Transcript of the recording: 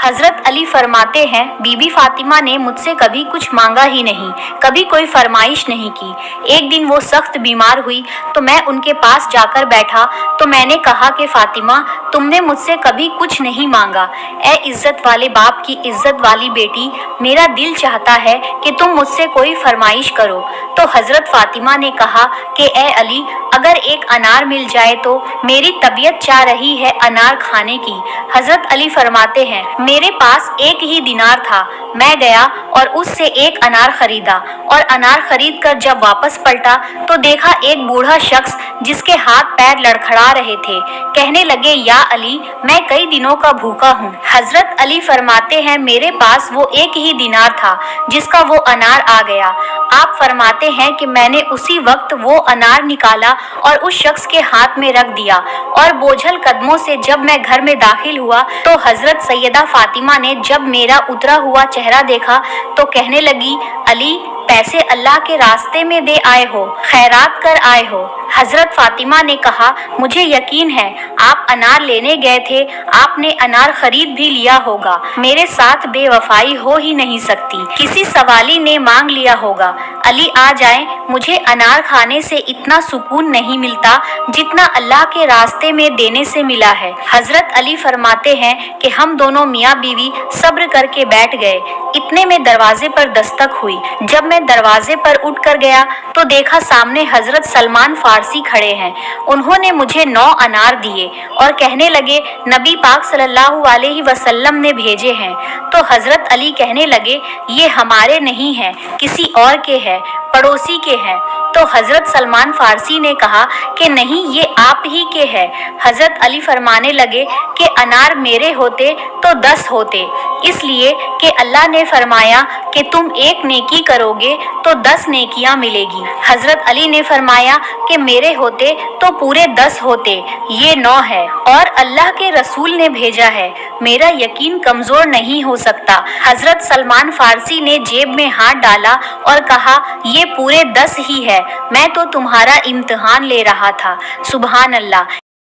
हजरत अली फरमाते हैं, बीबी फातिमा ने मुझसे कभी कुछ मांगा ही नहीं, कभी कोई फरमाइश नहीं की। एक दिन वो सख्त बीमार हुई तो मैं उनके पास जाकर बैठा तो मैंने कहा कि फातिमा, तुमने मुझसे कभी कुछ नहीं मांगा। ए इज्जत वाले बाप की इज्जत वाली बेटी, मेरा दिल चाहता है कि तुम मुझसे कोई फरमाइश करो। तो हजरत फातिमा ने कहा कि ए अली, अगर एक अनार मिल जाए तो मेरी तबीयत चाह रही है अनार खाने की। हजरत अली फरमाते हैं, मेरे पास एक ही दिनार था, मैं गया और उससे एक अनार खरीदा और अनार खरीद कर जब वापस पलटा तो देखा एक बूढ़ा शख्स जिसके हाथ पैर लड़खड़ा रहे थे। कहने लगे, या अली, मैं कई दिनों का भूखा हूँ। हजरत अली फरमाते हैं, मेरे पास वो एक ही दिनार था जिसका वो अनार आ गया। आप फरमाते हैं कि मैंने उसी वक्त वो अनार निकाला और उस शख्स के हाथ में रख दिया और बोझल कदमों से जब मैं घर में दाखिल हुआ तो हजरत सैयदा फातिमा ने जब मेरा उतरा हुआ चेहरा देखा तो कहने लगी, अली, पैसे अल्लाह के रास्ते में दे आए हो, खैरात कर आए हो। हजरत फातिमा ने कहा, मुझे यकीन है आप अनार लेने गए थे, आपने अनार खरीद भी लिया होगा, मेरे साथ बेवफाई हो ही नहीं सकती, किसी सवाली ने मांग लिया होगा। अली आ जाए, मुझे अनार खाने से इतना सुकून नहीं मिलता जितना अल्लाह के रास्ते में देने से मिला है। हजरत अली फरमाते हैं कि हम दोनों मियाँ बीवी सब्र करके बैठ गए। इतने में दरवाजे पर दस्तक हुई। जब मैं दरवाजे पर उठ कर गया तो देखा सामने हजरत सलमान फारसी खड़े हैं। उन्होंने मुझे 9 अनार दिए और कहने लगे, नबी पाक सल्लल्लाहु अलैहि वसल्लम ने भेजे हैं। तो हजरत अली कहने लगे, ये हमारे नहीं हैं, किसी और के हैं, पड़ोसी के हैं। तो हजरत सलमान फारसी ने कहा कि नहीं, ये आप ही के हैं। हजरत अली फरमाने लगे कि अनार मेरे होते तो 10 होते, इसलिए कि अल्लाह ने फरमाया कि तुम एक नेकी करोगे तो 10 नेकियां मिलेगी। हजरत अली ने फरमाया कि मेरे होते तो पूरे 10 होते, ये 9 है और अल्लाह के रसूल ने भेजा है, मेरा यकीन कमजोर नहीं हो सकता। हजरत सलमान फारसी ने जेब में हाथ डाला और कहा, ये पूरे 10 ही है, मैं तो तुम्हारा इम्तिहान ले रहा था। सुभान अल्लाह।